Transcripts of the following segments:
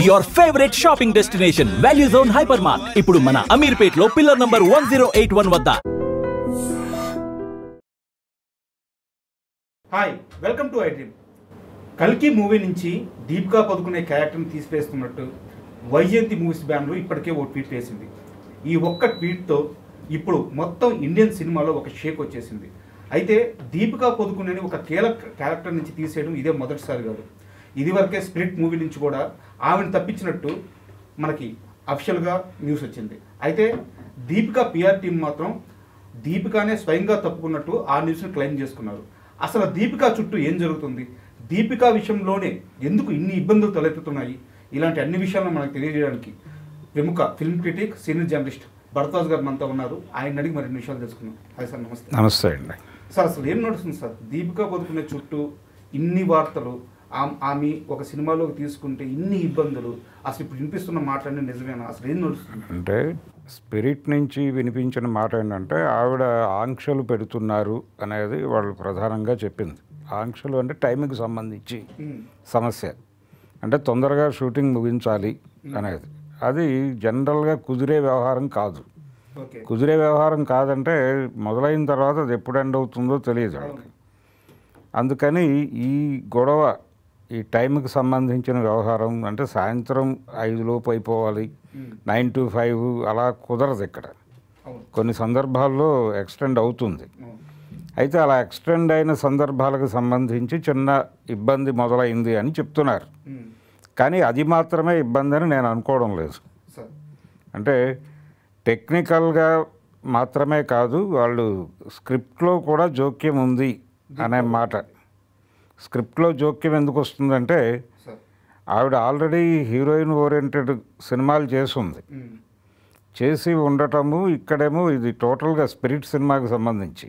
Your favorite shopping destination, Value Zone Hypermart. ఇప్పుడు మన అమీర్పేట్లో pillar number 1081 వద్ద. Hi, welcome to I dream. కల్కి movie నుంచి దీపికా పదుకునే క్యారెక్టర్ని తీసివేస్తున్నట్టు వైజయంతి మూవీస్ బ్యానర్ ఇప్పటికే ఓ ట్వీట్ వేసింది. ఈ ఒక్క ట్వీట్తో ఇప్పుడు మొత్తం ఇండియన్ సినిమాలో ఒక షేక్ వచ్చేసింది. అయితే దీపికా పదుకునేని ఒక కీలక క్యారెక్టర్ నుంచి తీసేయడం ఇదే మొదటిసారి కాదు. ఇదివరకే స్పిరిట్ మూవీ నుంచి కూడా ఆమెను తప్పించినట్టు మనకి అఫిషియల్గా న్యూస్ వచ్చింది. అయితే దీపికా పిఆర్ టీం మాత్రం దీపికానే స్వయంగా తప్పుకున్నట్టు ఆ న్యూస్ని క్లెయిమ్ చేసుకున్నారు. అసలు దీపికా చుట్టూ ఏం జరుగుతుంది, దీపికా విషయంలోనే ఎందుకు ఇన్ని ఇబ్బందులు తలెత్తుతున్నాయి, ఇలాంటి అన్ని విషయాలను మనకు తెలియజేయడానికి ప్రముఖ film critic, senior journalist Bharadwaj గారు మనతో ఉన్నారు. ఆయన అడిగి మరిన్ని విషయాలు తెలుసుకున్నాం. హాయ్ సార్, నమస్తే. నమస్తే అండి. సార్, అసలు ఏం నడుస్తుంది సార్? దీపికా పదుకునే చుట్టూ ఇన్ని వార్తలు, ఆమె ఒక సినిమాలోకి తీసుకుంటే ఇన్ని ఇబ్బందులు, అసలు ఇప్పుడు వినిపిస్తున్న మాటలన్నీ నిజమేనా? అసలు ఏం నడుస్తుంది? అంటే స్పిరిట్ నుంచి వినిపించిన మాట ఏంటంటే ఆవిడ ఆంక్షలు పెడుతున్నారు అనేది వాళ్ళు ప్రధానంగా చెప్పింది. ఆంక్షలు అంటే టైంకి సంబంధించి సమస్య, అంటే తొందరగా షూటింగ్ ముగించాలి అనేది. అది జనరల్గా కుదిరే వ్యవహారం కాదు. కుదిరే వ్యవహారం కాదంటే మొదలైన తర్వాత అది ఎప్పుడు ఎండ్ అవుతుందో తెలియదు వాళ్ళకి. అందుకని ఈ గొడవ, ఈ టైంకి సంబంధించిన వ్యవహారం అంటే సాయంత్రం 5 లోపు అయిపోవాలి, 9 to 5 అలా కుదరదు ఇక్కడ. కొన్ని సందర్భాల్లో ఎక్స్టెండ్ అవుతుంది. అయితే అలా ఎక్స్టెండ్ అయిన సందర్భాలకు సంబంధించి చిన్న ఇబ్బంది మొదలైంది అని చెప్తున్నారు. కానీ అది మాత్రమే ఇబ్బంది అని నేను అనుకోవడం లేదు. అంటే టెక్నికల్గా మాత్రమే కాదు, వాళ్ళు స్క్రిప్ట్లో కూడా జోక్యం ఉంది అనే మాట. స్క్రిప్ట్లో జోక్యం ఎందుకు వస్తుందంటే ఆవిడ ఆల్రెడీ హీరోయిన్ ఓరియంటెడ్ సినిమాలు చేసి ఉండటము, ఇక్కడేమో ఇది టోటల్గా స్పిరిట్ సినిమాకి సంబంధించి.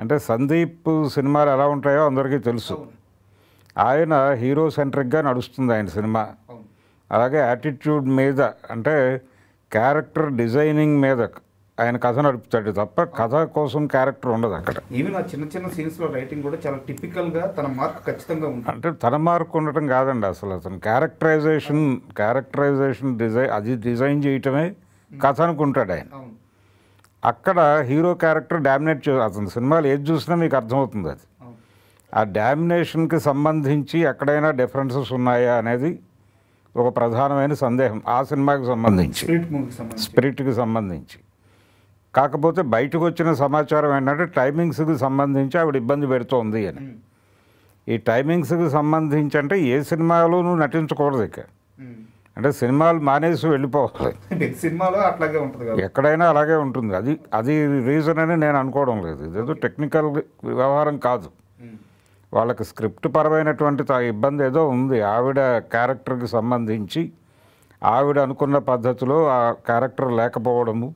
అంటే సందీప్ సినిమాలు ఎలా ఉంటాయో అందరికీ తెలుసు. ఆయన హీరో సెంట్రిక్గా నడుస్తుంది ఆయన సినిమా. అలాగే యాటిట్యూడ్ మీద, అంటే క్యారెక్టర్ డిజైనింగ్ మీద ఆయన కథ నడుపుతాడు తప్ప కథ కోసం క్యారెక్టర్ ఉండదు అక్కడ. ఈవెన్ ఆ చిన్న చిన్న సీన్స్లో రైటింగ్ కూడా చాలా టిపికల్గా తన మార్క్ ఖచ్చితంగా ఉంటుంది. అంటే తన మార్క్ ఉండటం కాదండి, అసలు అతను క్యారెక్టరైజేషన్ డిజైన్ చేయటమే కథ అనుకుంటాడు ఆయన. అక్కడ హీరో క్యారెక్టర్ డామినేట్ అతని సినిమాలు ఏది చూసినా మీకు అర్థమవుతుంది. అది ఆ డామినేషన్కి సంబంధించి ఎక్కడైనా డిఫరెన్సెస్ ఉన్నాయా అనేది ఒక ప్రధానమైన సందేహం ఆ సినిమాకి సంబంధించి, స్పిరిట్కి సంబంధించి. కాకపోతే బయటకు వచ్చిన సమాచారం ఏంటంటే టైమింగ్స్కి సంబంధించి ఆవిడ ఇబ్బంది పెడుతోంది అని. ఈ టైమింగ్స్కి సంబంధించి అంటే ఏ సినిమాలోనూ నటించకూడదు ఇక. అంటే సినిమాలు మానేసి వెళ్ళిపోవాలి. సినిమాలో అట్లాగే ఉంటుంది, ఎక్కడైనా అలాగే ఉంటుంది. అది రీజన్ అని నేను అనుకోవడం లేదు. ఇదేదో టెక్నికల్ వ్యవహారం కాదు. వాళ్ళకి స్క్రిప్ట్ పరమైనటువంటి ఇబ్బంది ఏదో ఉంది. ఆవిడ క్యారెక్టర్కి సంబంధించి ఆవిడ అనుకున్న పద్ధతిలో ఆ క్యారెక్టర్ లేకపోవడము,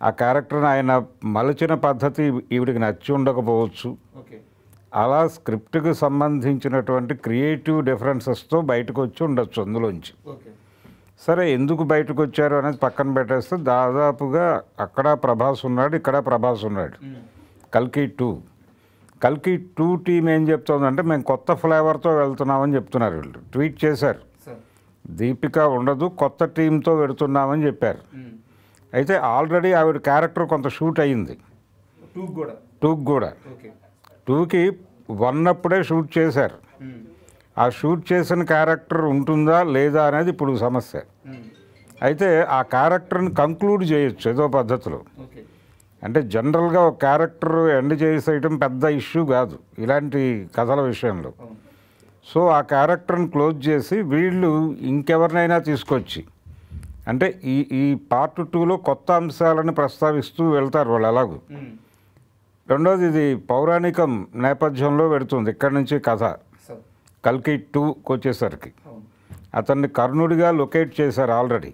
ఆ క్యారెక్టర్ని ఆయన మలచిన పద్ధతి ఈవిడికి నచ్చి ఉండకపోవచ్చు. అలా స్క్రిప్ట్కి సంబంధించినటువంటి క్రియేటివ్ డిఫరెన్సెస్తో బయటకు వచ్చి ఉండొచ్చు అందులోంచి. సరే, ఎందుకు బయటకు వచ్చారు అనేది పక్కన పెట్టేస్తే దాదాపుగా అక్కడ ప్రభాస్ ఉన్నాడు, ఇక్కడ ప్రభాస్ ఉన్నాడు. కల్కి 2 టీం ఏం చెప్తుందంటే మేము కొత్త ఫ్లేవర్తో వెళ్తున్నామని చెప్తున్నారు. వీళ్ళు ట్వీట్ చేశారు, దీపిక ఉండదు, కొత్త టీంతో వెళుతున్నామని చెప్పారు. అయితే ఆల్రెడీ ఆవిడ క్యారెక్టర్ కొంత షూట్ అయ్యింది. 2కి కూడా 2కి 1 అప్పుడే షూట్ చేశారు. ఆ షూట్ చేసిన క్యారెక్టర్ ఉంటుందా లేదా అనేది ఇప్పుడు సమస్య. అయితే ఆ క్యారెక్టర్ని కంక్లూడ్ చేయొచ్చు ఏదో పద్ధతిలో. అంటే జనరల్గా ఒక క్యారెక్టర్ ఎండ్ చేసేయటం పెద్ద ఇష్యూ కాదు ఇలాంటి కథల విషయంలో. సో ఆ క్యారెక్టర్ని క్లోజ్ చేసి వీళ్ళు ఇంకెవరినైనా తీసుకొచ్చి, అంటే ఈ పార్ట్ 2లో కొత్త అంశాలను ప్రస్తావిస్తూ వెళ్తారు వాళ్ళు ఎలాగూ. రెండోది, ఇది పౌరాణికం నేపథ్యంలో పెడుతుంది ఇక్కడి నుంచి కథ. కల్కి 2కి వచ్చేసరికి అతన్ని కర్ణుడిగా లొకేట్ చేశారు ఆల్రెడీ.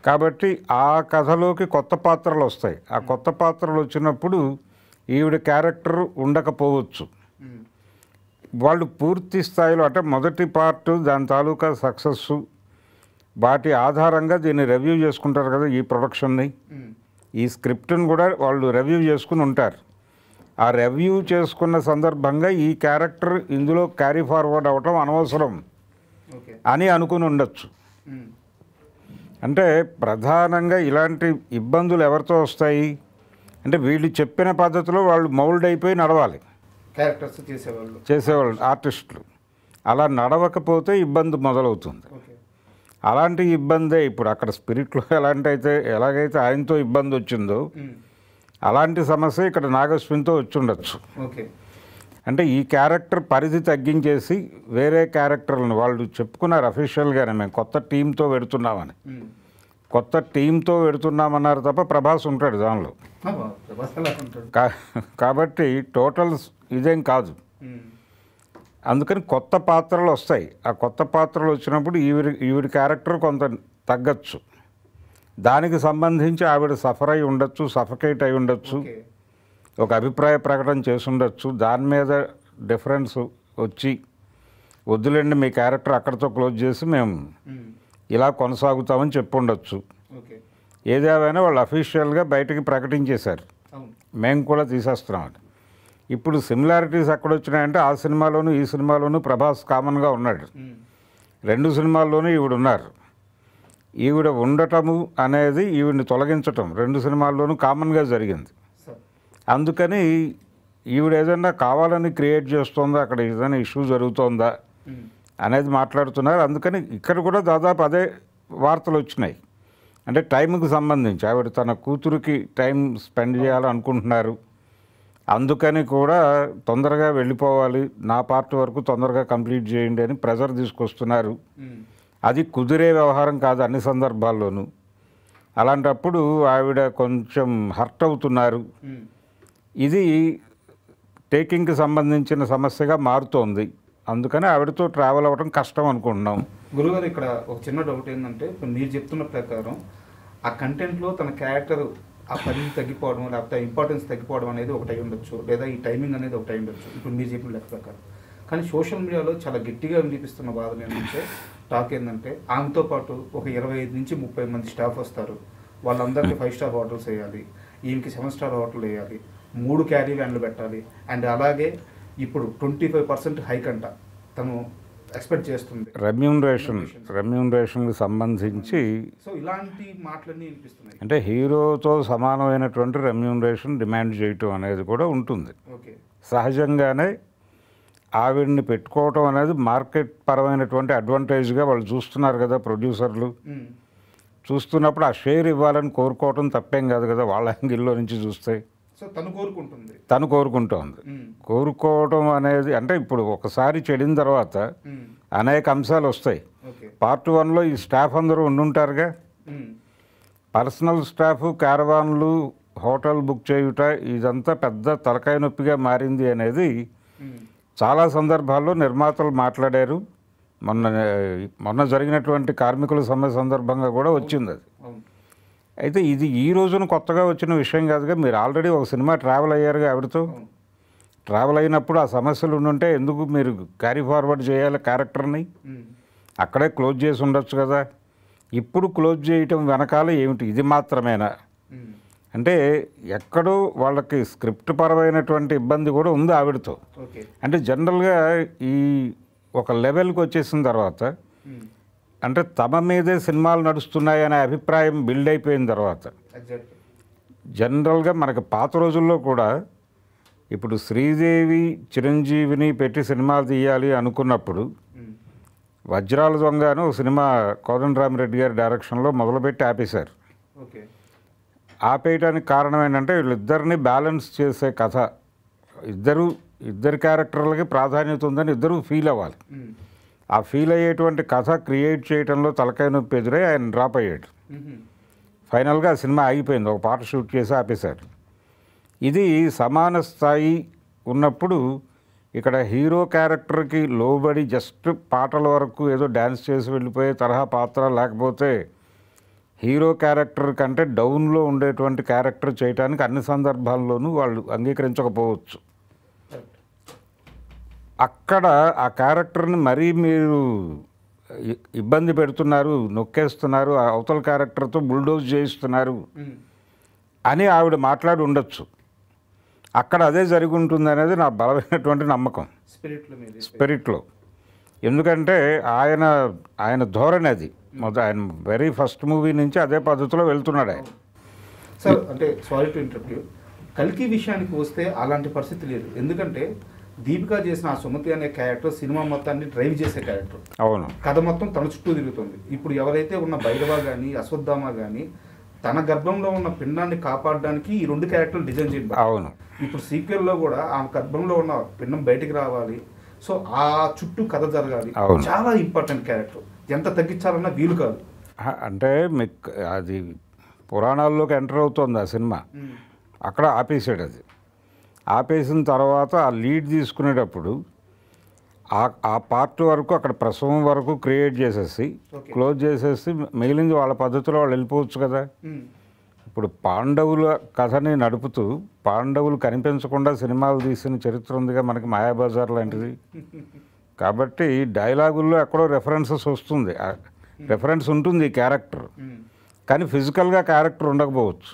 కాబట్టి ఆ కథలోకి కొత్త పాత్రలు వస్తాయి. ఆ కొత్త పాత్రలు వచ్చినప్పుడు ఈవిడ క్యారెక్టర్ ఉండకపోవచ్చు. వాళ్ళు పూర్తి స్థాయిలో, అంటే మొదటి పార్ట్ దాని తాలూకా సక్సెస్ వాటి ఆధారంగా దీన్ని రివ్యూ చేసుకుంటారు కదా, ఈ ప్రొడక్షన్ని, ఈ స్క్రిప్ట్ని కూడా వాళ్ళు రివ్యూ చేసుకుని ఉంటారు. ఆ రివ్యూ చేసుకున్న సందర్భంగా ఈ క్యారెక్టర్ ఇందులో క్యారీ ఫార్వర్డ్ అవ్వటం అనవసరం ఓకే. అని అనుకుని ఉండొచ్చు. మ్మ్. అంటే ప్రధానంగా ఇలాంటి ఇబ్బందులు ఎవరితో వస్తాయి అంటే వీళ్ళు చెప్పిన పద్ధతిలో వాళ్ళు మౌల్డ్ అయిపోయి నడవాలి, క్యారెక్టర్స్ చేసేవాళ్ళు ఆర్టిస్టులు. అలా నడవకపోతే ఇబ్బంది మొదలవుతుంది. ఓకే. అలాంటి ఇబ్బందే ఇప్పుడు అక్కడ స్పిరిట్లో ఎలాగైతే ఆయనతో ఇబ్బంది వచ్చిందో మ్మ్. అలాంటి సమస్య ఇక్కడ నాగస్విన్తో వచ్చి ఉండొచ్చు. ఓకే. అంటే ఈ క్యారెక్టర్ పరిధి తగ్గించేసి వేరే క్యారెక్టర్లను వాళ్ళు చెప్పుకున్నారు అఫీషియల్గానే, మేము కొత్త టీంతో పెడుతున్నామని. మ్మ్. కొత్త టీంతో పెడుతున్నామన్నారు తప్ప ప్రభాస్ ఉంటాడు దానిలో. ప్రభాస్ ఎలా ఉంటాడు? కాబట్టి టోటల్ ఇదేం కాదు. మ్మ్. అందుకని కొత్త పాత్రలు వస్తాయి. ఆ కొత్త పాత్రలు వచ్చినప్పుడు ఈవిడి క్యారెక్టర్ కొంత తగ్గచ్చు. దానికి సంబంధించి ఆవిడ సఫర్ అయి ఉండొచ్చు, సఫకేట్ అయి ఉండొచ్చు, ఓకే. ఒక అభిప్రాయ ప్రకటన చేసి ఉండొచ్చు. దాని మీద డిఫరెన్స్ వచ్చి వద్దులేండి మీ క్యారెక్టర్ అక్కడితో క్లోజ్ చేసి మేము మ్మ్. ఇలా కొనసాగుతామని చెప్పి ఉండొచ్చు. ఓకే. ఏదేమైనా వాళ్ళు అఫీషియల్గా బయటకి ప్రకటించేశారు అవును. మేము కూడా తీసేస్తున్నామని. ఇప్పుడు సిమిలారిటీస్ ఎక్కడొచ్చినాయంటే ఆ సినిమాలోనూ ఈ సినిమాలోనూ ప్రభాస్ కామన్గా ఉన్నాడు. మ్మ్. 2 సినిమాల్లోనూ ఈవిడ ఉన్నారు. ఈవిడ ఉండటము అనేది ఈవిడిని తొలగించటం 2 సినిమాల్లోనూ కామన్గా జరిగింది. సార్. అందుకని ఈవిడ ఏదైనా కావాలని క్రియేట్ చేస్తోందా, అక్కడ ఏదైనా ఇష్యూ జరుగుతోందా మ్మ్. అనేది మాట్లాడుతున్నారు. అందుకని ఇక్కడ కూడా దాదాపు అదే వార్తలు వచ్చినాయి. అంటే టైంకి సంబంధించి ఆవిడ తన కూతురికి టైం స్పెండ్ చేయాలనుకుంటున్నారు. అందుకని కూడా తొందరగా వెళ్ళిపోవాలి, నా పార్ట్ వరకు తొందరగా కంప్లీట్ చేయండి అని ప్రెజర్ తీసుకొస్తున్నారు. మ్మ్. అది కుదిరే వ్యవహారం కాదు అన్ని సందర్భాల్లోనూ. అలాంటప్పుడు ఆవిడ కొంచెం హర్ట్ అవుతున్నారు. మ్మ్. ఇది టేకింగ్కి సంబంధించిన సమస్యగా మారుతోంది. అందుకని ఆవిడతో ట్రావెల్ అవ్వడం కష్టం అనుకుంటున్నాం. గురుగారు ఇక్కడ ఒక చిన్న డౌట్ ఏంటంటే ఇప్పుడు మీరు చెప్తున్న ప్రకారం ఆ కంటెంట్లో తన క్యారెక్టర్ ఆ పరిధి తగ్గిపోవడం లేకపోతే ఇంపార్టెన్స్ తగ్గిపోవడం అనేది ఒకటి అయి ఉండొచ్చు, లేదా ఈ టైమింగ్ అనేది ఒకటి అయి ఉండొచ్చు ఇప్పుడు మీరు చెప్పిన లెక్క ప్రకారం. కానీ సోషల్ మీడియాలో చాలా గట్టిగా వినిపిస్తున్న బాధలు ఏంటంటే టాక్ ఏంటంటే ఆమెతో పాటు ఒక 25 నుంచి 30 మంది స్టాఫ్ వస్తారు, వాళ్ళందరికీ 5 స్టార్ హోటల్స్ వేయాలి, ఈమెకి 7 స్టార్ హోటల్ వేయాలి, 3 క్యారీ వ్యాన్లు పెట్టాలి, అండ్ అలాగే ఇప్పుడు 25% హైక్ అంట తను ఎక్స్పెక్ట్ చేస్తుంది రెమ్యూనరేషన్కి సంబంధించి. సో ఇలాంటి మాటలన్నీ వినిపిస్తున్నాయి. అంటే హీరోతో సమానమైనటువంటి రెమ్యూనరేషన్ డిమాండ్ చేయటం అనేది కూడా ఉంటుంది. ఓకే. సహజంగానే ఆవిడ్ని పెట్టుకోవటం అనేది మార్కెట్ పరమైనటువంటి అడ్వాంటేజ్గా వాళ్ళు చూస్తున్నారు కదా ప్రొడ్యూసర్లు. మ్మ్. చూస్తున్నప్పుడు ఆ షేర్ ఇవ్వాలని కోరుకోవటం తప్పేం కాదు కదా వాళ్ళ యాంగిల్లో నుంచి చూస్తే. సో తను కోరుకుంటుంది. తను కోరుకుంటోంది. మ్మ్. కోరుకోవటం అనేది అంటే ఇప్పుడు ఒకసారి చెడిన తర్వాత మ్మ్. అనేక అంశాలు వస్తాయి. ఓకే. పార్ట్ 1లో ఈ స్టాఫ్ అందరూ ఉండుంటారుగా, మ్మ్. పర్సనల్ స్టాఫ్, క్యారవాన్లు, హోటల్ బుక్ చేయుట ఇదంతా పెద్ద తలకాయ నొప్పిగా మారింది అనేది మ్మ్. చాలా సందర్భాల్లో నిర్మాతలు మాట్లాడారు. మొన్న జరిగినటువంటి కార్మికుల సమ్మె సందర్భంగా కూడా వచ్చింది అది. అవును. అయితే ఇది ఈ రోజున కొత్తగా వచ్చిన విషయం కాదుగా. మీరు ఆల్రెడీ ఒక సినిమా ట్రావెల్ అయ్యారుగా ఆవిడతో. అవును. ట్రావెల్ అయినప్పుడు ఆ సమస్యలు ఉండుంటే ఎందుకు మీరు క్యారీ ఫార్వర్డ్ చేయాలి క్యారెక్టర్ని? మ్మ్. అక్కడే క్లోజ్ చేసి ఉండొచ్చు కదా. ఇప్పుడు క్లోజ్ చేయటం వెనకాల ఏమిటి? ఇది మాత్రమేనా మ్మ్. అంటే ఎక్కడో వాళ్ళకి స్క్రిప్ట్ పరమైనటువంటి ఇబ్బంది కూడా ఉంది ఆవిడతో. ఓకే. అంటే జనరల్గా ఈ ఒక లెవెల్కి వచ్చేసిన తర్వాత మ్మ్. అంటే తమ మీదే సినిమాలు నడుస్తున్నాయనే అభిప్రాయం బిల్డ్ అయిపోయిన తర్వాత ఎగ్జాక్ట్లీ. జనరల్గా మనకు పాత రోజుల్లో కూడా ఇప్పుడు శ్రీదేవి చిరంజీవిని పెట్టి సినిమాలు తీయాలి అనుకున్నప్పుడు మ్మ్. వజ్రాల దొంగ అని ఒక సినిమా కోదండరామిరెడ్డి గారి డైరెక్షన్లో మొదలుపెట్టి ఆపేశారు. ఓకే. ఆపేయడానికి కారణం ఏంటంటే వీళ్ళిద్దరిని బ్యాలెన్స్ చేసే కథ, ఇద్దరి క్యారెక్టర్లకి ప్రాధాన్యత ఉందని ఇద్దరు ఫీల్ అవ్వాలి. మ్మ్. ఆ ఫీల్ అయ్యేటువంటి కథ క్రియేట్ చేయడంలో తలకాయ నొప్పి ఎదురై ఆయన డ్రాప్ అయ్యాడు. మ్మ్. ఫైనల్గా ఆ సినిమా ఆగిపోయింది, ఒక పాట షూట్ చేసి ఆపేశారు. ఇది సమాన స్థాయి ఉన్నప్పుడు ఇక్కడ హీరో క్యారెక్టర్కి లోబడి జస్ట్ పాటల వరకు ఏదో డ్యాన్స్ చేసి వెళ్ళిపోయే తరహా పాత్ర, లేకపోతే హీరో క్యారెక్టర్ కంటే డౌన్లో ఉండేటువంటి క్యారెక్టర్ చేయడానికి అన్ని సందర్భాల్లోనూ వాళ్ళు అంగీకరించకపోవచ్చు. అక్కడ ఆ క్యారెక్టర్ని మరీ మీరు ఇబ్బంది పెడుతున్నారు, నొక్కేస్తున్నారు, ఆ అవతల క్యారెక్టర్తో బుల్డోజ్ చేయిస్తున్నారు మ్మ్. అని ఆవిడ మాట్లాడి ఉండొచ్చు. అక్కడ అదే జరిగి ఉంటుంది అనేది నా బలమైనటువంటి నమ్మకం స్పిరిట్లో మీద. స్పిరిట్లో. ఎందుకంటే ఆయన ధోరణి అది ఆయన వెరీ ఫస్ట్ మూవీ నుంచి అదే పద్ధతిలో వెళ్తున్నాడు ఆయన. సార్ అంటే సారీ టు ఇంటరప్ట్ యూ, కల్కి విషయానికి వస్తే అలాంటి పరిస్థితి లేదు. ఎందుకంటే దీపిక చేసిన ఆ సుమతి అనే క్యారెక్టర్ సినిమా మొత్తాన్ని డ్రైవ్ చేసే క్యారెక్టర్. అవును, కథ మొత్తం తన చుట్టూ తిరుగుతుంది. ఇప్పుడు ఎవరైతే ఉన్న భైరవ కానీ అశ్వత్థామ కానీ తన గర్భంలో ఉన్న పిండాన్ని కాపాడడానికి ఈ 2 క్యారెక్టర్లు డిజైన్ చేయడం. అవును, ఇప్పుడు సీక్వెల్లో కూడా ఆ గర్భంలో ఉన్న పిండం బయటికి రావాలి, సో ఆ చుట్టూ కథ జరగాలి. చాలా ఇంపార్టెంట్ క్యారెక్టర్, ఎంత తగ్గించాలన్నా వీలు కాదు. అంటే మీకు అది పురాణాల్లోకి ఎంటర్ అవుతుంది ఆ సినిమా, అక్కడ ఆపేసాడు. అది ఆపేసిన తర్వాత ఆ లీడ్ తీసుకునేటప్పుడు ఆ పార్ట్ వరకు అక్కడ ప్రసవం వరకు క్రియేట్ చేసేసి క్లోజ్ చేసేసి మిగిలింది వాళ్ళ పద్ధతిలో వాళ్ళు వెళ్ళిపోవచ్చు కదా. ఇప్పుడు పాండవుల కథని నడుపుతూ పాండవులు కనిపించకుండా సినిమాలు తీసిన చరిత్ర ఉందిగా మనకి మాయాబజార్ లాంటిది. కాబట్టి డైలాగుల్లో ఎక్కడో రెఫరెన్సెస్ వస్తుంది, రెఫరెన్స్ ఉంటుంది ఈ క్యారెక్టర్, కానీ ఫిజికల్గా క్యారెక్టర్ ఉండకపోవచ్చు.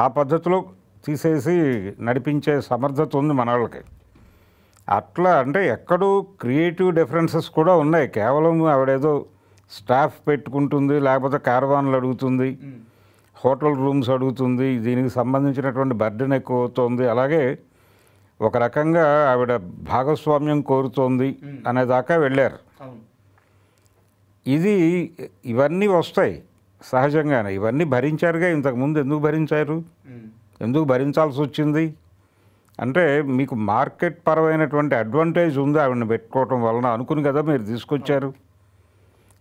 ఆ పద్ధతిలో తీసేసి నడిపించే సమర్థత ఉంది మన వాళ్ళకి. అట్లా అంటే ఎక్కడో క్రియేటివ్ డిఫరెన్సెస్ కూడా ఉన్నాయి. కేవలం ఆవిడేదో స్టాఫ్ పెట్టుకుంటుంది, లేకపోతే క్యారవాన్లు అడుగుతుంది, హోటల్ రూమ్స్ అడుగుతుంది, దీనికి సంబంధించినటువంటి బర్డెన్ ఎక్కువ అవుతుంది, అలాగే ఒక రకంగా ఆవిడ భాగస్వామ్యం కోరుతోంది అనేదాకా వెళ్ళారు. ఇవన్నీ వస్తాయి సహజంగానే. ఇవన్నీ భరించారుగా, ఇంతకుముందు ఎందుకు భరించారు, ఎందుకు భరించాల్సి వచ్చింది అంటే మీకు మార్కెట్ పరమైనటువంటి అడ్వాంటేజ్ ఉంది ఆవిడని పెట్టుకోవటం వలన అనుకుని కదా మీరు తీసుకొచ్చారు.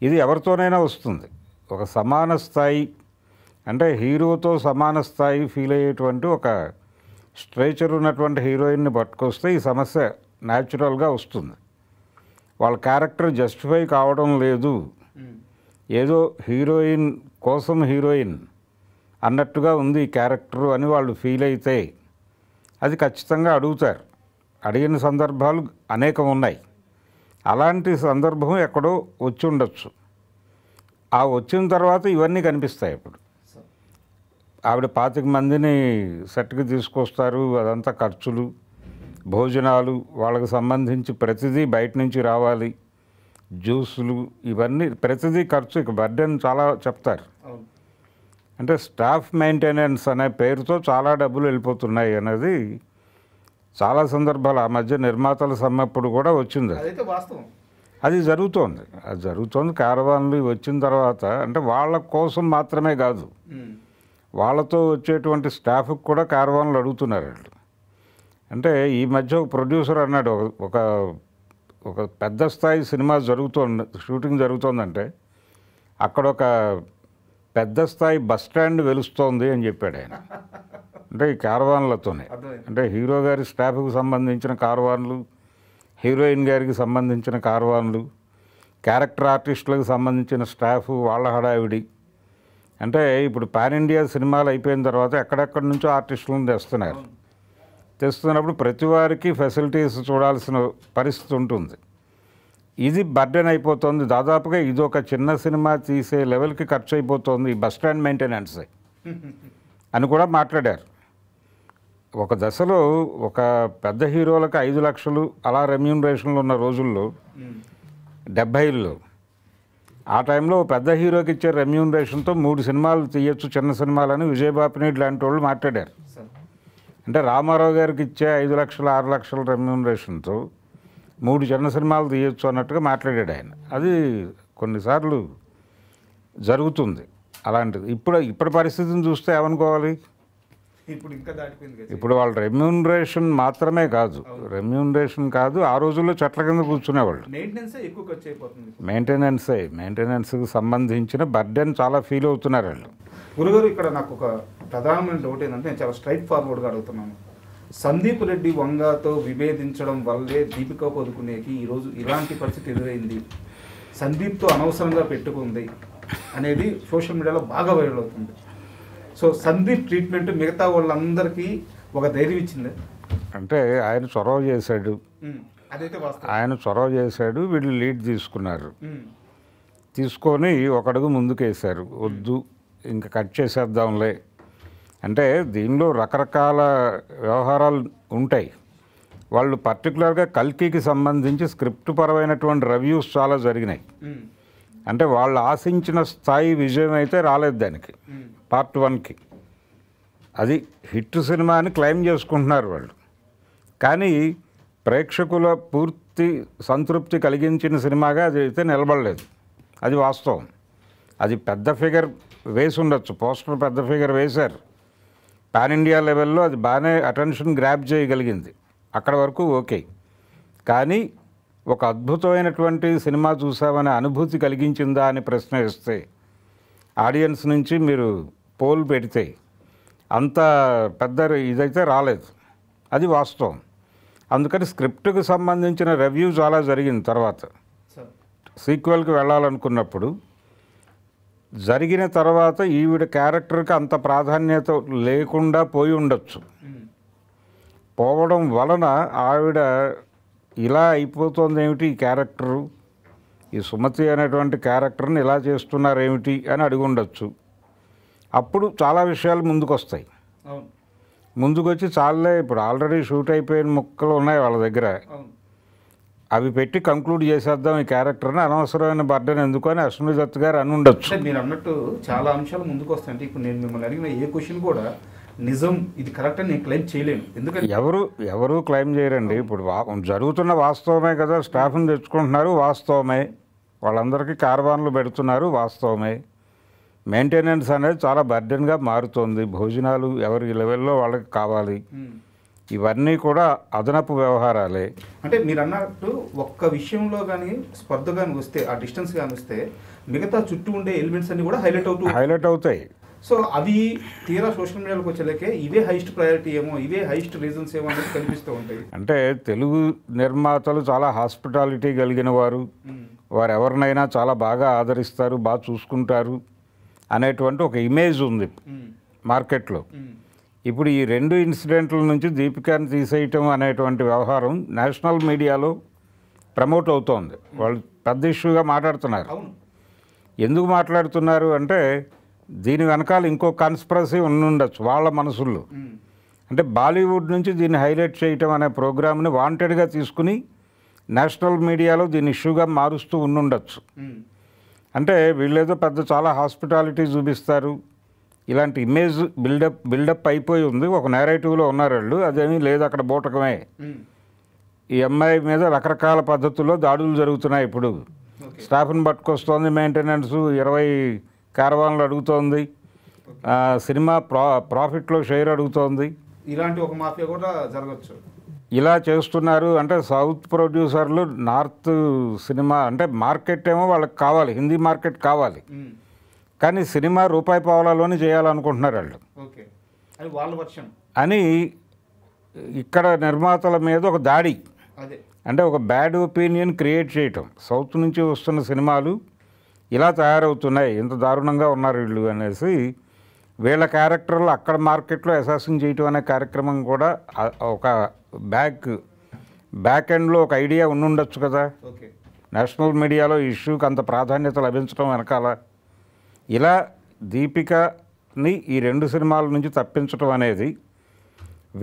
ఇది ఎవరితోనైనా వస్తుంది. ఒక సమాన స్థాయి అంటే హీరోతో సమాన స్థాయి ఫీల్ అయ్యేటువంటి ఒక స్ట్రేచర్ ఉన్నటువంటి హీరోయిన్ని పట్టుకొస్తే ఈ సమస్య న్యాచురల్గా వస్తుంది. వాళ్ళ క్యారెక్టర్ జస్టిఫై కావడం లేదు, ఏదో హీరోయిన్ కోసం హీరోయిన్ అన్నట్టుగా ఉంది ఈ క్యారెక్టరు అని వాళ్ళు ఫీల్ అయితే అది ఖచ్చితంగా అడుగుతారు. అడిగిన సందర్భాలు అనేకం ఉన్నాయి. అలాంటి సందర్భం ఎక్కడో వచ్చి ఉండొచ్చు. ఆ వచ్చిన తర్వాత ఇవన్నీ కనిపిస్తాయి. ఇప్పుడు ఆవిడ 25 మందిని సెట్కి తీసుకొస్తారు, అదంతా ఖర్చులు, భోజనాలు, వాళ్ళకి సంబంధించి ప్రతిదీ బయట నుంచి రావాలి, జ్యూసులు, ఇవన్నీ ప్రతిదీ ఖర్చు. ఇక బర్డెన్ చాలా చెప్తారు. అంటే స్టాఫ్ మెయింటెనెన్స్ అనే పేరుతో చాలా డబ్బులు వెళ్ళిపోతున్నాయి అనేది చాలా సందర్భాలు ఆ మధ్య నిర్మాతల సమ్మెప్పుడు కూడా వచ్చింది. అది జరుగుతోంది. క్యారవాన్లు వచ్చిన తర్వాత అంటే వాళ్ళ కోసం మాత్రమే కాదు, వాళ్ళతో వచ్చేటువంటి స్టాఫ్కి కూడా క్యారవాన్లు అడుగుతున్నారు వాళ్ళు. అంటే ఈ మధ్య ఒక ప్రొడ్యూసర్ అన్నాడు, ఒక పెద్ద స్థాయి సినిమా షూటింగ్ జరుగుతోందంటే అక్కడ ఒక పెద్ద స్థాయి బస్ స్టాండ్ వెలుస్తోంది అని చెప్పాడు ఆయన. అంటే ఈ క్యారవాన్లతోనే, అంటే హీరో గారి స్టాఫ్కి సంబంధించిన కార్వాన్లు, హీరోయిన్ గారికి సంబంధించిన కార్వాన్లు, క్యారెక్టర్ ఆర్టిస్టులకు సంబంధించిన స్టాఫ్, వాళ్ళ హడావిడి. అంటే ఇప్పుడు పాన్ ఇండియా సినిమాలు అయిపోయిన తర్వాత ఎక్కడెక్కడి నుంచో ఆర్టిస్టులను తెస్తున్నప్పుడు ప్రతి వారికి ఫెసిలిటీస్ చూడాల్సిన పరిస్థితి ఉంటుంది. ఇది బర్డెన్ అయిపోతుంది. దాదాపుగా ఇది ఒక చిన్న సినిమా తీసే లెవెల్కి ఖర్చు అయిపోతుంది ఈ బస్ స్టాండ్ మెయింటెనెన్స్ అని కూడా మాట్లాడారు. ఒక దశలో ఒక పెద్ద హీరోలకు 5 లక్షలు అలా రెమ్యూనరేషన్లు ఉన్న రోజుల్లో 70లో ఆ టైంలో పెద్ద హీరోకి ఇచ్చే రెమ్యూనరేషన్తో 3 సినిమాలు తీయచ్చు చిన్న సినిమాలని విజయబాపినేడు లాంటి వాళ్ళు మాట్లాడారు. అంటే రామారావు గారికి ఇచ్చే 5 లక్షలు 6 లక్షల రెమ్యూనరేషన్తో 3 చిన్న సినిమాలు తీయచ్చు అన్నట్టుగా మాట్లాడాడు ఆయన. అది కొన్నిసార్లు జరుగుతుంది అలాంటిది. ఇప్పుడు పరిస్థితిని చూస్తే ఏమనుకోవాలి, ఇప్పుడు వాళ్ళ రెమ్యూనరేషన్ మాత్రమే కాదు, ఆ రోజుల్లో చెట్ల కింద కూర్చునేవాళ్ళు. మెయింటెనెన్స్కి సంబంధించిన బర్డెన్ చాలా ఫీల్ అవుతున్నారు వాళ్ళు. గురుగారు, ఇక్కడ నాకు ఒక ప్రధానమైన డౌట్ ఏంటంటే, నేను చాలా స్ట్రైట్ ఫార్వర్డ్గా అడుగుతున్నాను. సందీప్ రెడ్డి వంగతో విభేదించడం వల్లే దీపిక పదుకునేకి ఈరోజు ఇలాంటి పరిస్థితి ఎదురైంది, సందీప్తో అనవసరంగా పెట్టుకుంది అనేది సోషల్ మీడియాలో బాగా వైరల్ అవుతుంది. సో సందీప్ ట్రీట్మెంట్ మిగతా వాళ్ళందరికీ ఒక ధైర్యం ఇచ్చింది. అంటే ఆయన చొరవ చేశాడు, వీళ్ళు లీడ్ తీసుకున్నారు, తీసుకొని ఒక అడుగు ముందుకేశారు. వద్దు ఇంకా కట్ చేసేద్దాంలే అంటే దీనిలో రకరకాల వ్యవహారాలు ఉంటాయి. వాళ్ళు పర్టికులర్గా కల్కికి సంబంధించి స్క్రిప్ట్ పరమైనటువంటి రివ్యూస్ చాలా జరిగినాయి. అంటే వాళ్ళు ఆశించిన స్థాయి విజయం అయితే రాలేదు దానికి. పార్ట్ 1కి అది హిట్ సినిమా అని క్లెయిమ్ చేసుకుంటున్నారు వాళ్ళు. కానీ ప్రేక్షకుల పూర్తి సంతృప్తి కలిగించిన సినిమాగా అది అయితే నిలబడలేదు. అది వాస్తవం. అది పెద్ద ఫిగర్ వేసి ఉండొచ్చు, పోస్టర్ పెద్ద ఫిగర్ వేశారు, పాన్ ఇండియా లెవెల్లో అది బాగానే అటెన్షన్ గ్రాప్ చేయగలిగింది, అక్కడ వరకు ఓకే. కానీ ఒక అద్భుతమైనటువంటి సినిమా చూసామనే అనుభూతి కలిగించిందా అని ప్రశ్న వేస్తే ఆడియన్స్ నుంచి మీరు పోల్ పెడితే అంత పెద్ద ఇదైతే రాలేదు. అది వాస్తవం. అందుకని స్క్రిప్ట్కి సంబంధించిన రివ్యూ చాలా జరిగింది. తర్వాత సీక్వెల్కి వెళ్ళాలనుకున్నప్పుడు జరిగిన తర్వాత ఈవిడ క్యారెక్టర్కి అంత ప్రాధాన్యత లేకుండా పోయి ఉండొచ్చు. పోవడం వలన ఆవిడ ఇలా అయిపోతుంది ఏమిటి ఈ క్యారెక్టరు, ఈ సుమతి అనేటువంటి క్యారెక్టర్ని ఇలా చేస్తున్నారు ఏమిటి అని అడిగి ఉండొచ్చు. అప్పుడు చాలా విషయాలు ముందుకు వస్తాయి. ముందుకు వచ్చి చాలే ఇప్పుడు ఆల్రెడీ షూట్ అయిపోయిన ముక్కలు ఉన్నాయి వాళ్ళ దగ్గర, అవి పెట్టి కంక్లూడ్ చేసేద్దాం ఈ క్యారెక్టర్ని, అనవసరమైన బర్డెన్ ఎందుకు అని అశ్విని దత్ గారు అని ఉండొచ్చు. మీరు అన్నట్టు చాలా అంశాలు ముందుకు వస్తాయంటే ఇప్పుడు నేను మిమ్మల్ని అడిగిన ఏ క్వశ్చన్ కూడా నిజం ఇది కరెక్ట్ అని నేను క్లెయిమ్ చేయలేను. ఎందుకంటే ఎవరు క్లెయిమ్ చేయరండి. ఇప్పుడు జరుగుతున్న వాస్తవమే కదా. స్టాఫ్ని తెచ్చుకుంటున్నారు, వాస్తవమే. వాళ్ళందరికీ కార్వాన్లు పెడుతున్నారు, వాస్తవమే. మెయింటెనెన్స్ అనేది చాలా బర్డెన్గా మారుతోంది. భోజనాలు ఎవరి లెవెల్లో వాళ్ళకి కావాలి, ఇవన్నీ కూడా అదనపు వ్యవహారాలే. అంటే మీరు అన్నట్టు ఒక్క విషయంలో కానీ స్పర్ధ కానీ వస్తే, ఆ డిస్టెన్స్ కానీ వస్తే మిగతా చుట్టూ ఉండే ఎలిమెంట్స్ అన్ని కూడా హైలైట్ అవుతాయి. సో అవి తీరా సోషల్ మీడియాలోకి వచ్చేలాకే ఇవే హైయెస్ట్ ప్రయారిటీ ఏమో, ఇవే హైయెస్ట్ రీజన్స్ ఏమో అనేది కనిపిస్తూ ఉంటాయి. అంటే తెలుగు నిర్మాతలు చాలా హాస్పిటాలిటీ కలిగిన వారు, వారు ఎవరినైనా చాలా బాగా ఆదరిస్తారు, బాగా చూసుకుంటారు అనేటువంటి ఒక ఇమేజ్ ఉంది మార్కెట్లో. ఇప్పుడు ఈ 2 ఇన్సిడెంట్ల నుంచి దీపికాని తీసేయటం అనేటువంటి వ్యవహారం నేషనల్ మీడియాలో ప్రమోట్ అవుతోంది. వాళ్ళు పెద్ద ఇష్యూగా మాట్లాడుతున్నారు. ఎందుకు మాట్లాడుతున్నారు అంటే దీని వెనకాల ఇంకో కాన్స్పిరసీ ఉండొచ్చు వాళ్ళ మనసుల్లో. అంటే బాలీవుడ్ నుంచి దీన్ని హైలైట్ చేయటం అనే ప్రోగ్రామ్ని వాంటెడ్గా తీసుకుని నేషనల్ మీడియాలో దీన్ని ఇష్యూగా మారుస్తూ ఉండొచ్చు. అంటే వీళ్ళేదో పెద్ద చాలా హాస్పిటాలిటీ చూపిస్తారు, ఇలాంటి ఇమేజ్ బిల్డప్ అయిపోయి ఉంది. ఒక నేరేటివ్లో ఉన్నారు వాళ్ళు, అదేమీ లేదు, అక్కడ బూటకమే. ఈ అమ్మాయి మీద రకరకాల పద్ధతుల్లో దాడులు జరుగుతున్నాయి. ఇప్పుడు స్టాఫ్ని పట్టుకొస్తోంది, మెయింటెనెన్స్ 20 కార్వాన్లు అడుగుతోంది, సినిమా ప్రాఫిట్లో షేర్ అడుగుతోంది. ఇలాంటి ఒక మాఫియా కూడా జరగచ్చు. ఇలా చేస్తున్నారు. అంటే సౌత్ ప్రొడ్యూసర్లు నార్త్ సినిమా అంటే మార్కెట్ ఏమో వాళ్ళకి కావాలి, హిందీ మార్కెట్ కావాలి, కానీ సినిమా రూపాయి పావలాలోనే చేయాలనుకుంటున్నారు వాళ్ళు అని ఇక్కడ నిర్మాతల మీద ఒక దాడి, అంటే ఒక బ్యాడ్ ఒపీనియన్ క్రియేట్ చేయటం. సౌత్ నుంచి వస్తున్న సినిమాలు ఇలా తయారవుతున్నాయి, ఇంత దారుణంగా ఉన్నారు వీళ్ళు అనేసి వీళ్ళ క్యారెక్టర్లు అక్కడ మార్కెట్లో అసాసిన్ చేయటం అనే కార్యక్రమం కూడా ఒక బ్యాక్ ఎండ్లో ఒక ఐడియా ఉండొచ్చు కదా. నేషనల్ మీడియాలో ఈ ఇష్యూకి అంత ప్రాధాన్యత లభించడం వెనకాల ఇలా దీపికని ఈ 2 సినిమాల నుంచి తప్పించడం అనేది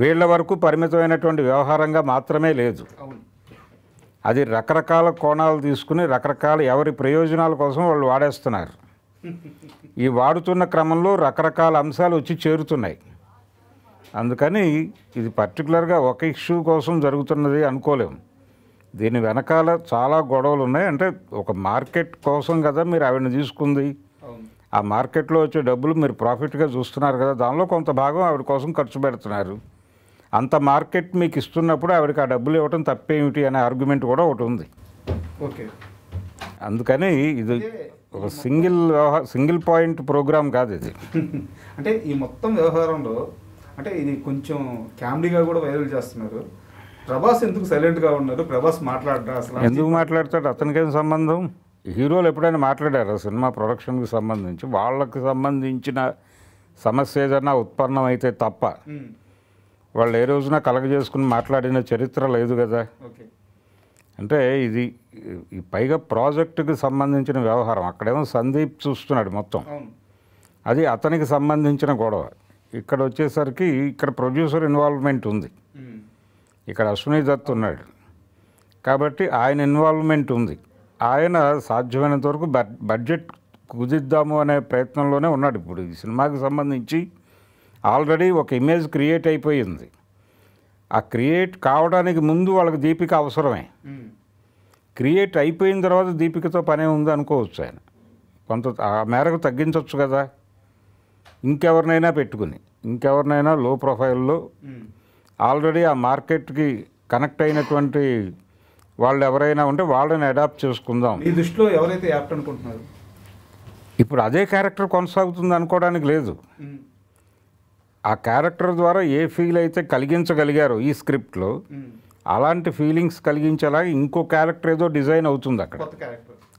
వీళ్ళ వరకు పరిమితమైనటువంటి వ్యవహారంగా మాత్రమే లేదు. అది రకరకాల కోణాలు తీసుకుని రకరకాల ఎవరి ప్రయోజనాల కోసం వాళ్ళు వాడేస్తున్నారు. ఈ వాడుతున్న క్రమంలో రకరకాల అంశాలు వచ్చి చేరుతున్నాయి. అందుకని ఇది పర్టికులర్గా ఒక ఇష్యూ కోసం జరుగుతున్నది అనుకోలేము. దీని వెనకాల చాలా గొడవలు ఉన్నాయి. అంటే ఒక మార్కెట్ కోసం కదా మీరు ఆవిడని తీసుకుంది, ఆ మార్కెట్లో వచ్చే డబ్బులు మీరు ప్రాఫిట్గా చూస్తున్నారు కదా, దానిలో కొంత భాగం ఆవిడ కోసం ఖర్చు పెడుతున్నారు. అంత మార్కెట్ మీకు ఇస్తున్నప్పుడు ఆవిడకి ఆ డబ్బులు ఇవ్వటం తప్పేమిటి అనే ఆర్గ్యుమెంట్ కూడా ఒకటి ఉంది. అందుకని ఇది ఒక సింగిల్ పాయింట్ ప్రోగ్రామ్ కాదు ఇది. అంటే ఈ మొత్తం వ్యవహారంలో అంటే ఇది కొంచెం కామెడీగా కూడా వైరల్ చేస్తున్నారు. ప్రభాస్ ఎందుకు సైలెంట్గా ఉన్నారు? ప్రభాస్ మాట్లాడరా? అసలు ఎందుకు మాట్లాడతాడు? అతనికేం సంబంధం? హీరోలు ఎప్పుడైనా మాట్లాడారు సినిమా ప్రొడక్షన్కి సంబంధించి? వాళ్ళకి సంబంధించిన సమస్య ఏదైనా ఉత్పన్నం అయితే తప్ప వాళ్ళు ఏ రోజున కలగజేసుకుని మాట్లాడిన చరిత్ర లేదు కదా. అంటే ఇది పైగా ప్రాజెక్టుకి సంబంధించిన వ్యవహారం. అక్కడేమో సందీప్ చూస్తున్నాడు మొత్తం, అది అతనికి సంబంధించిన గొడవ. ఇక్కడ వచ్చేసరికి ఇక్కడ ప్రొడ్యూసర్ ఇన్వాల్వ్మెంట్ ఉంది. ఇక్కడ అశ్విని దత్ ఉన్నాడు కాబట్టి ఆయన ఇన్వాల్వ్మెంట్ ఉంది. ఆయన సాధ్యమైనంత వరకు బడ్జెట్ కుదిద్దాము అనే ప్రయత్నంలోనే ఉన్నాడు. ఇప్పుడు ఈ సినిమాకి సంబంధించి ఆల్రెడీ ఒక ఇమేజ్ క్రియేట్ అయిపోయింది. ఆ క్రియేట్ కావడానికి ముందు వాళ్ళకి దీపిక అవసరమే. క్రియేట్ అయిపోయిన తర్వాత దీపికతో పనే ఉంది అనుకోవచ్చు. ఆయన కొంత ఆ మేరకు తగ్గించవచ్చు కదా, ఇంకెవరినైనా పెట్టుకుని, ఇంకెవరినైనా లో ప్రొఫైల్లో ఆల్రెడీ ఆ మార్కెట్కి కనెక్ట్ అయినటువంటి వాళ్ళు ఎవరైనా ఉంటే వాళ్ళని అడాప్ట్ చేసుకుందాం. ఈ దృష్టిలో ఎవరైతే యాప్ట్ అనుకుంటున్నారు? ఇప్పుడు అదే క్యారెక్టర్ కొనసాగుతుంది అనుకోవడానికి లేదు. ఆ క్యారెక్టర్ ద్వారా ఏ ఫీల్ అయితే కలిగించగలిగారో ఈ స్క్రిప్ట్లో అలాంటి ఫీలింగ్స్ కలిగించేలా ఇంకో క్యారెక్టర్ ఏదో డిజైన్ అవుతుంది అక్కడ,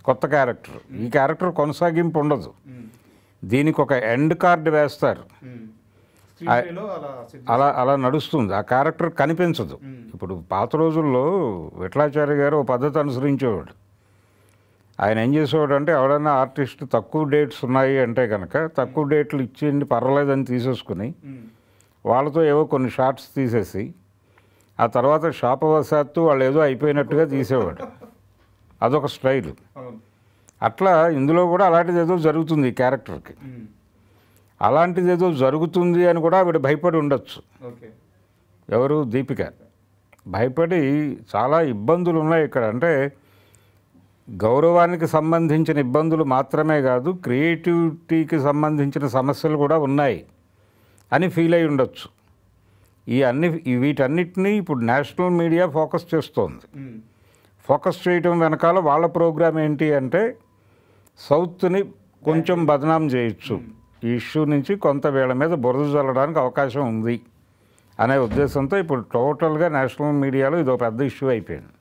కొత్త క్యారెక్టర్. ఈ క్యారెక్టర్ కొనసాగింపు ఉండదు, దీనికి ఒక ఎండ్ కార్డ్ వేస్తారు, అలా అలా నడుస్తుంది. ఆ క్యారెక్టర్ కనిపించదు. ఇప్పుడు పాత రోజుల్లో విఠలాచార్య గారు ఒక పద్ధతి అనుసరించేవాడు. ఆయన ఏం చేసేవాడు అంటే ఎవడన్నా ఆర్టిస్ట్ తక్కువ డేట్స్ ఉన్నాయి అంటే కనుక తక్కువ డేట్లు ఇచ్చేయండి పర్వాలేదని తీసేసుకుని వాళ్ళతో ఏవో కొన్ని షార్ట్స్ తీసేసి ఆ తర్వాత శాపవశాత్తు వాళ్ళు ఏదో అయిపోయినట్టుగా తీసేవాడు. అదొక స్టైల్. అట్లా ఇందులో కూడా అలాంటిది ఏదో జరుగుతుంది ఈ క్యారెక్టర్కి. అలాంటిది ఏదో జరుగుతుంది అని కూడా ఆవిడ భయపడి ఉండొచ్చు. ఎవరు? దీపిక భయపడి చాలా ఇబ్బందులు ఉన్నాయి ఇక్కడ. అంటే గౌరవానికి సంబంధించిన ఇబ్బందులు మాత్రమే కాదు, క్రియేటివిటీకి సంబంధించిన సమస్యలు కూడా ఉన్నాయి అని ఫీల్ అయి ఉండొచ్చు. వీటన్నిటినీ ఇప్పుడు నేషనల్ మీడియా ఫోకస్ చేస్తోంది. ఫోకస్ చేయటం వెనకాల వాళ్ళ ప్రోగ్రామ్ ఏంటి అంటే సౌత్ని కొంచెం బదనాం చేయొచ్చు, ఈ ఇష్యూ నుంచి కొంత వీళ్ళ మీద బురద చల్లడానికి అవకాశం ఉంది అనే ఉద్దేశంతో ఇప్పుడు టోటల్గా నేషనల్ మీడియాలో ఇదో పెద్ద ఇష్యూ అయిపోయింది,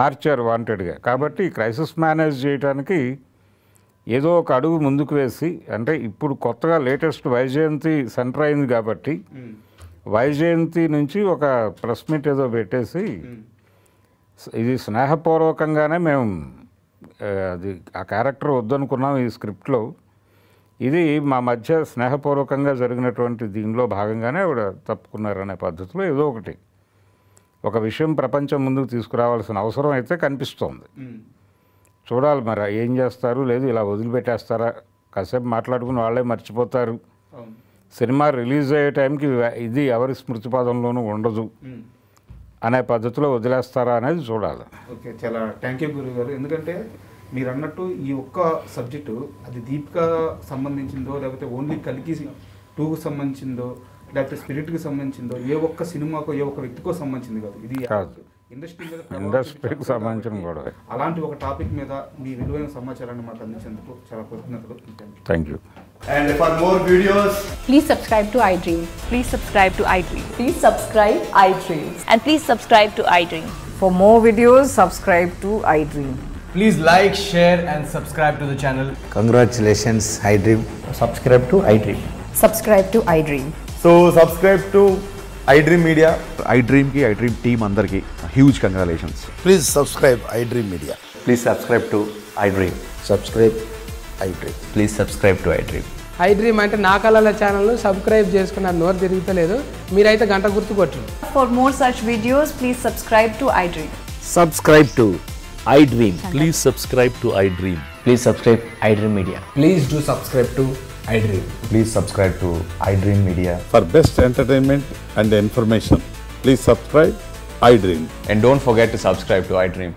మార్చారు వాంటెడ్గా. కాబట్టి ఈ క్రైసిస్ మేనేజ్ చేయడానికి ఏదో ఒక అడుగు ముందుకు వేసి, అంటే ఇప్పుడు కొత్తగా లేటెస్ట్ వైజయంతి సెంటర్ అయింది కాబట్టి వైజయంతి నుంచి ఒక ప్రెస్ మీట్ ఏదో పెట్టేసి ఇది స్నేహపూర్వకంగానే మేము అది ఆ క్యారెక్టర్ వద్దనుకున్నాం ఈ స్క్రిప్ట్లో, ఇది మా మధ్య స్నేహపూర్వకంగా జరిగినటువంటి దీనిలో భాగంగానే ఆవిడ తప్పుకున్నారనే పద్ధతిలో ఏదో ఒక విషయం ప్రపంచం ముందుకు తీసుకురావాల్సిన అవసరం అయితే కనిపిస్తోంది. చూడాలి మరి ఏం చేస్తారు, లేదు ఇలా వదిలిపెట్టేస్తారా, కాసేపు మాట్లాడుకుని వాళ్ళే మర్చిపోతారు, సినిమా రిలీజ్ అయ్యే టైంకి ఇది ఎవరి స్మృతిపదంలోనూ ఉండదు అనే పద్ధతిలో వదిలేస్తారా అనేది చూడాలి. ఓకే, చాలా థ్యాంక్ యూ గురువు గారు. ఎందుకంటే మీరు అన్నట్టు ఈ ఒక్క సబ్జెక్టు అది దీపిక సంబంధించిందో లేకపోతే ఓన్లీ కలికి 2కు సంబంధించిందో లేకపోతే స్పిరిట్కి సంబంధించిందో ఏ ఒక్క సినిమాకో ఏ ఒక్క వ్యక్తికో సంబంధించింది కాదు, ఇది ఇండస్ట్రీకి సంబంధించిన కూడా. అలాంటి ఒక టాపిక్ మీద మీ విలువైన సమాచారాన్ని మాకు అందించేందుకు చాలా కృతజ్ఞతలు. Thank you. And for more videos, please subscribe to iDream. Please subscribe to iDream. Please subscribe iDream. And please subscribe to iDream. For more videos, subscribe to iDream. please like, share and subscribe to the channel. Congratulations, iDream. Subscribe to iDream. Subscribe to iDream. So subscribe to iDream Media. iDream ki iDream team andarki huge congratulations. Please subscribe iDream Media. Please subscribe to iDream. Subscribe iDream. Please subscribe to iDream. iDream అంటే నా కళల ఛానల్ను subscribe చేసుకున్న నోరు తిరుగుతలేదు, మీరైతే గంట గుర్తు కొట్టండి. For more such videos, please subscribe to iDream. Subscribe to iDream. Please subscribe to iDream. Please subscribe iDream Media. Please do subscribe to iDream. Please subscribe to iDream Media. For best entertainment and information, please subscribe iDream. And don't forget to subscribe to iDream.